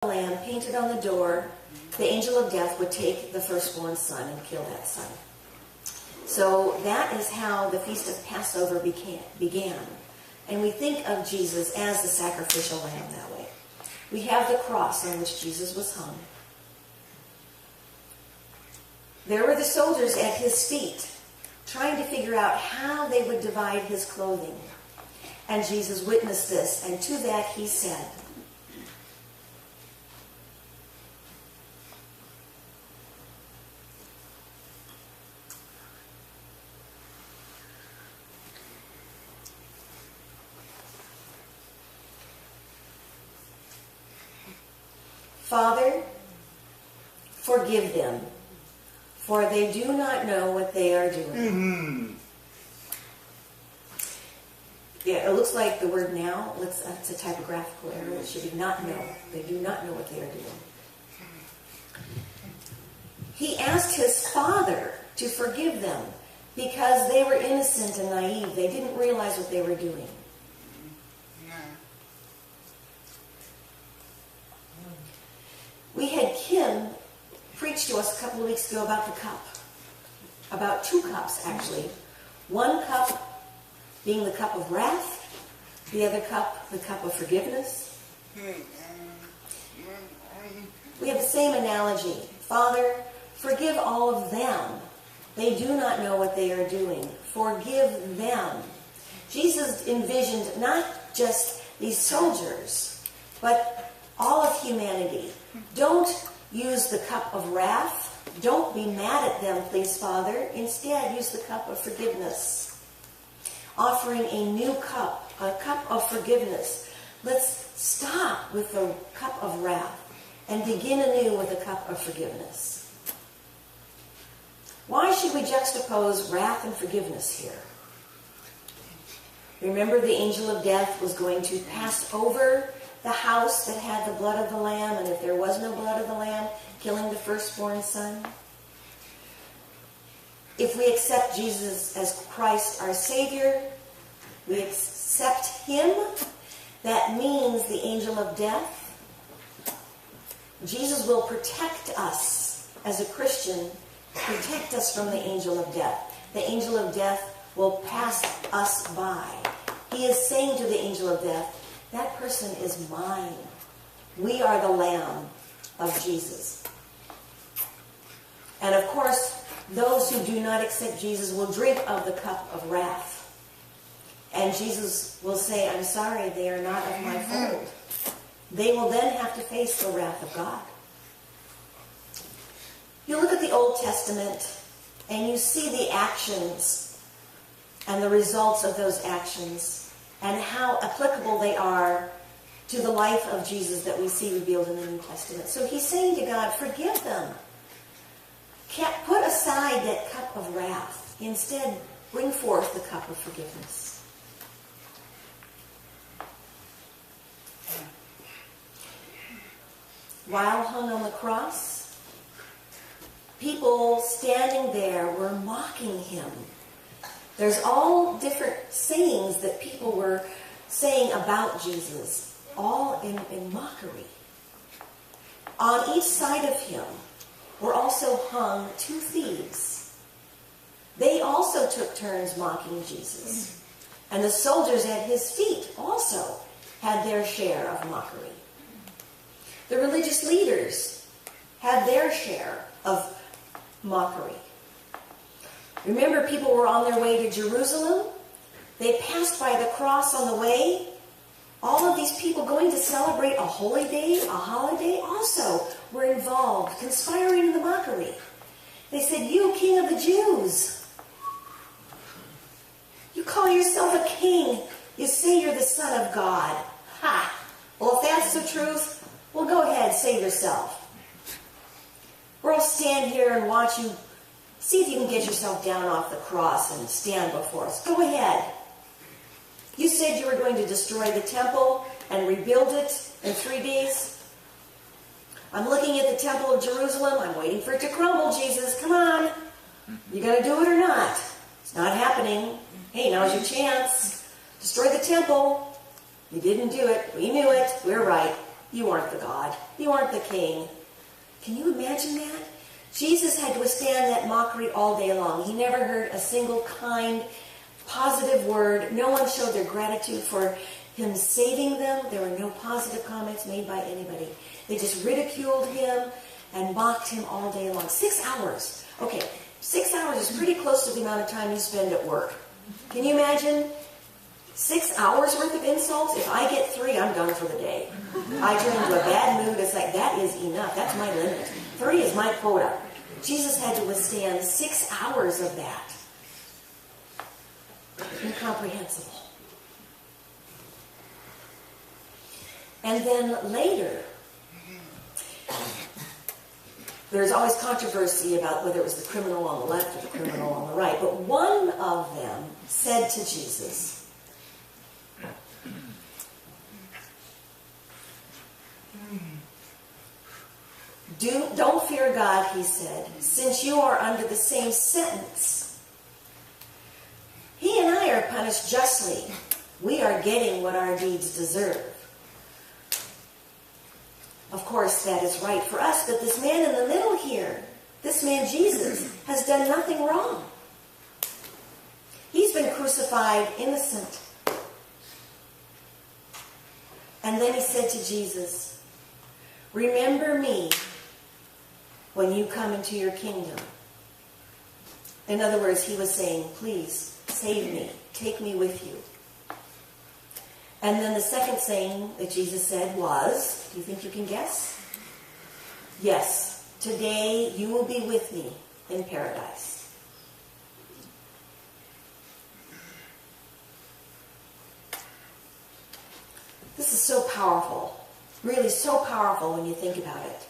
lamb painted on the door, the angel of death would take the firstborn son and kill that son. So that is how the Feast of Passover began. And we think of Jesus as the sacrificial lamb that way. We have the cross on which Jesus was hung. There were the soldiers at his feet, trying to figure out how they would divide his clothing. And Jesus witnessed this, and to that he said, Father, forgive them, for they do not know what they are doing. Mm-hmm. Yeah, it looks like the word now, it's a typographical error. It should be not know. They do not know what they are doing. He asked his Father to forgive them because they were innocent and naive. They didn't realize what they were doing. We had Kim preach to us a couple of weeks ago about the cup. About 2 cups, actually. 1 cup being the cup of wrath, the other cup, the cup of forgiveness. We have the same analogy. Father, forgive all of them. They do not know what they are doing. Forgive them. Jesus envisioned not just these soldiers, but all of humanity. Don't use the cup of wrath. Don't be mad at them, please, Father. Instead, use the cup of forgiveness. Offering a new cup, a cup of forgiveness. Let's stop with the cup of wrath and begin anew with a cup of forgiveness. Why should we juxtapose wrath and forgiveness here? Remember, the angel of death was going to pass over the house that had the blood of the lamb, and if there was no blood of the lamb, killing the firstborn son. If we accept Jesus as Christ our Savior, we accept Him, that means the angel of death. Jesus will protect us as a Christian, protect us from the angel of death. The angel of death will pass us by. He is saying to the angel of death, that person is mine. We are the Lamb of Jesus. And of course, those who do not accept Jesus will drink of the cup of wrath. And Jesus will say, I'm sorry, they are not of my fold. They will then have to face the wrath of God. You look at the Old Testament and you see the actions and the results of those actions, and how applicable they are to the life of Jesus that we see revealed in the New Testament. So he's saying to God, forgive them. Put aside that cup of wrath. Instead, bring forth the cup of forgiveness. While hung on the cross, people standing there were mocking him. There's all different sayings that people were saying about Jesus, all in mockery. On each side of him were also hung 2 thieves. They also took turns mocking Jesus. And the soldiers at his feet also had their share of mockery. The religious leaders had their share of mockery. Remember, people were on their way to Jerusalem. They passed by the cross on the way. All of these people going to celebrate a holy day, a holiday, also were involved, conspiring in the mockery. They said, you, King of the Jews, you call yourself a king. You say you're the Son of God. Ha! Well, if that's the truth, well, go ahead, save yourself. We'll stand here and watch you. See if you can get yourself down off the cross and stand before us. Go ahead. You said you were going to destroy the temple and rebuild it in 3 days. I'm looking at the temple of Jerusalem. I'm waiting for it to crumble, Jesus. Come on. You going to do it or not? It's not happening. Hey, now's your chance. Destroy the temple. You didn't do it. We knew it. We're right. You aren't the God. You aren't the king. Can you imagine that? Jesus had to withstand that mockery all day long. He never heard a single kind, positive word. No one showed their gratitude for him saving them. There were no positive comments made by anybody. They just ridiculed him and mocked him all day long. 6 hours. Okay, 6 hours is pretty close to the amount of time you spend at work. Can you imagine? 6 hours worth of insults? If I get 3, I'm done for the day. I turn into a bad mood. It's like, that is enough. That's my limit. 3 is my quota. Jesus had to withstand 6 hours of that. Incomprehensible. And then later, there's always controversy about whether it was the criminal on the left or the criminal on the right. But one of them said to Jesus, don't fear God, he said, since you are under the same sentence. He and I are punished justly. We are getting what our deeds deserve. Of course, that is right for us, but this man in the middle here, this man Jesus, has done nothing wrong. He's been crucified innocent. And then he said to Jesus, remember me when you come into your kingdom. In other words, he was saying, please, save me. Take me with you. And then the second saying that Jesus said was, do you think you can guess? Yes, today you will be with me in paradise. This is so powerful. Really so powerful when you think about it.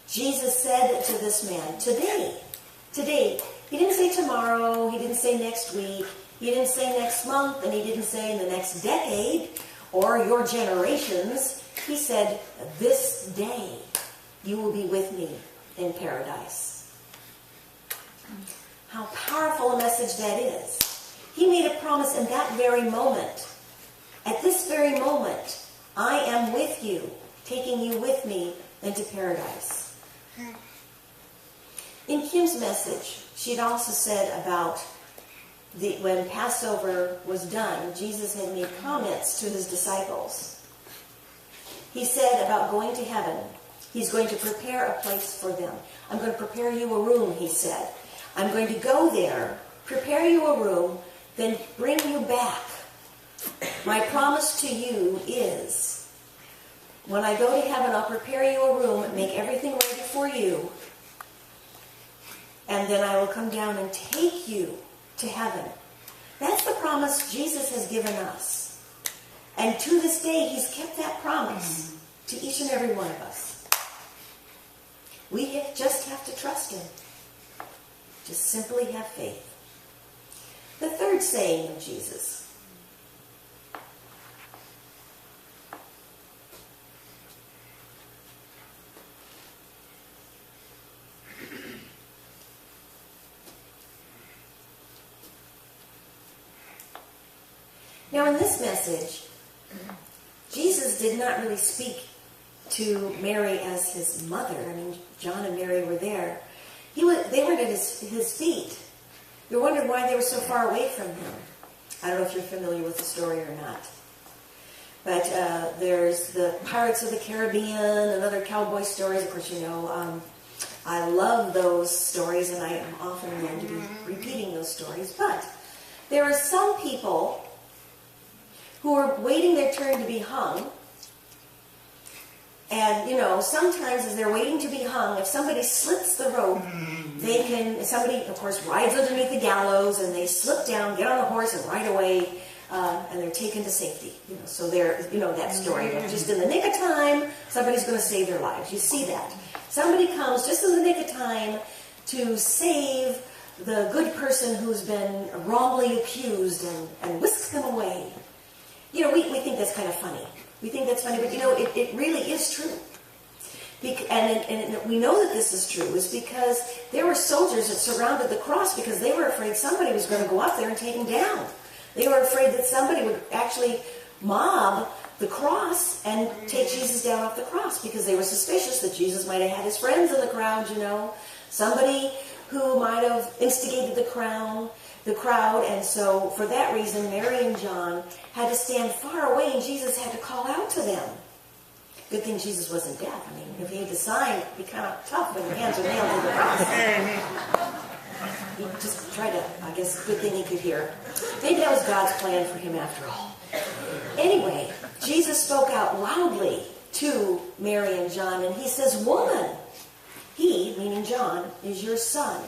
Jesus said to this man, today. He didn't say tomorrow, he didn't say next week, he didn't say next month, and he didn't say in the next decade or your generations. He said, this day you will be with me in paradise. How powerful a message that is. He made a promise in that very moment. At this very moment, I am with you, taking you with me into paradise. In Kim's message, she'd also said about when Passover was done, Jesus had made comments to his disciples. He said about going to heaven, he's going to prepare a place for them. I'm going to prepare you a room, he said. I'm going to go there, prepare you a room, then bring you back. My promise to you is, when I go to heaven, I'll prepare you a room, make everything ready for you, and then I will come down and take you to heaven. That's the promise Jesus has given us. And to this day, he's kept that promise to each and every one of us. We just have to trust him. Just simply have faith. The third saying of Jesus. Now in this message, Jesus did not really speak to Mary as his mother. I mean, John and Mary were there. They were at his feet. You're wondering why they were so far away from him. I don't know if you're familiar with the story or not. But there's the Pirates of the Caribbean and other cowboy stories. Of course, you know, I love those stories, and I am often known to be repeating those stories. But there are some people who are waiting their turn to be hung. And, you know, sometimes as they're waiting to be hung, if somebody slits the rope, somebody, of course, rides underneath the gallows, and they slip down, get on a horse, and ride away, and they're taken to safety. You know, so they're, you know that story. Just in the nick of time, somebody's going to save their lives. You see that. Somebody comes just in the nick of time to save the good person who's been wrongly accused and whisk them away. You know, we think that's kind of funny. We think that's funny, but you know, it really is true. And we know that this is true is because there were soldiers that surrounded the cross because they were afraid somebody was going to go up there and take him down. They were afraid that somebody would actually mob the cross and take Jesus down off the cross, because they were suspicious that Jesus might have had his friends in the crowd, somebody who might have instigated the crowd, and so for that reason, Mary and John had to stand far away, and Jesus had to call out to them. Good thing Jesus wasn't deaf. I mean, if he had to sign, it'd be kind of tough when your hands are nailed to the cross. He just tried to, I guess, good thing he could hear. Maybe that was God's plan for him after all. Anyway, Jesus spoke out loudly to Mary and John, and he says, "Woman, he," meaning John, "is your son."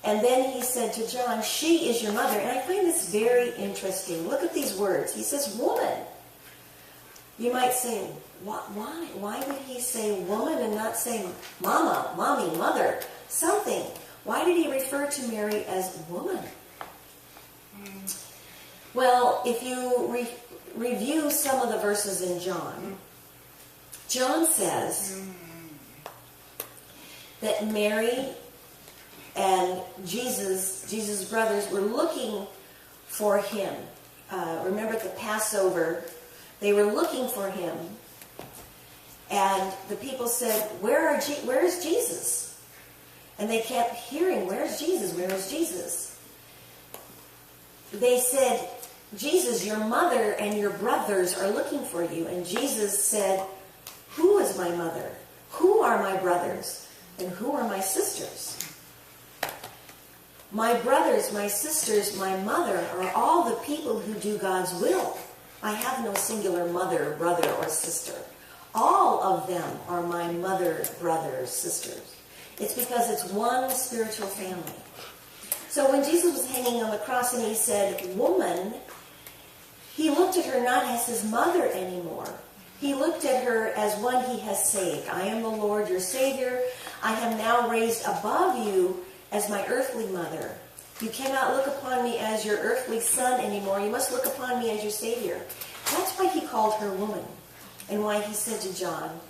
And then he said to John, "She is your mother." And I find this very interesting. Look at these words. He says, "Woman." You might say, why? Why did he say woman and not say mama, mommy, mother, something? Why did he refer to Mary as woman? Well, if you review some of the verses in John, John says that Mary and Jesus' brothers were looking for him. Remember at the Passover, they were looking for him. And the people said, Where is Jesus? And they kept hearing, "Where's Jesus? Where is Jesus?" They said, "Jesus, your mother and your brothers are looking for you." And Jesus said, "Who is my mother? Who are my brothers? And who are my sisters?" My brothers, my sisters, my mother are all the people who do God's will. I have no singular mother, brother, or sister. All of them are my mother, brothers, sisters. It's because it's one spiritual family. So when Jesus was hanging on the cross and he said, "Woman," he looked at her not as his mother anymore. He looked at her as one he has saved. "I am the Lord, your Savior. I am now raised above you as my earthly mother. You cannot look upon me as your earthly son anymore. You must look upon me as your Savior." That's why he called her woman, and why he said to John,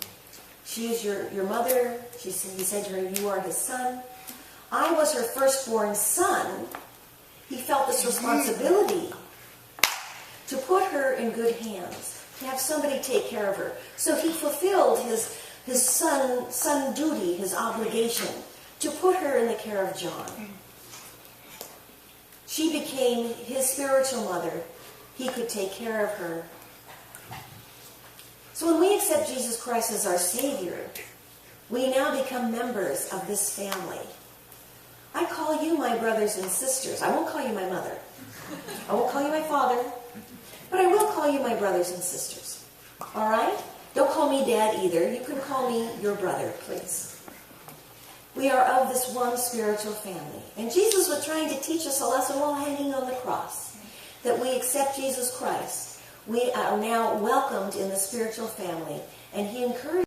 "She is your mother." He said to her, "You are his son." I was her firstborn son. He felt this responsibility to put her in good hands, to have somebody take care of her. So he fulfilled his son duty, his obligation, to put her in the care of John. She became his spiritual mother. He could take care of her. So when we accept Jesus Christ as our Savior, we now become members of this family. I call you my brothers and sisters. I won't call you my mother. I won't call you my father. But I will call you my brothers and sisters. All right? Don't call me Dad either. You can call me your brother, please. We are of this one spiritual family. And Jesus was trying to teach us a lesson while hanging on the cross. That we accept Jesus Christ. We are now welcomed in the spiritual family. And he encouraged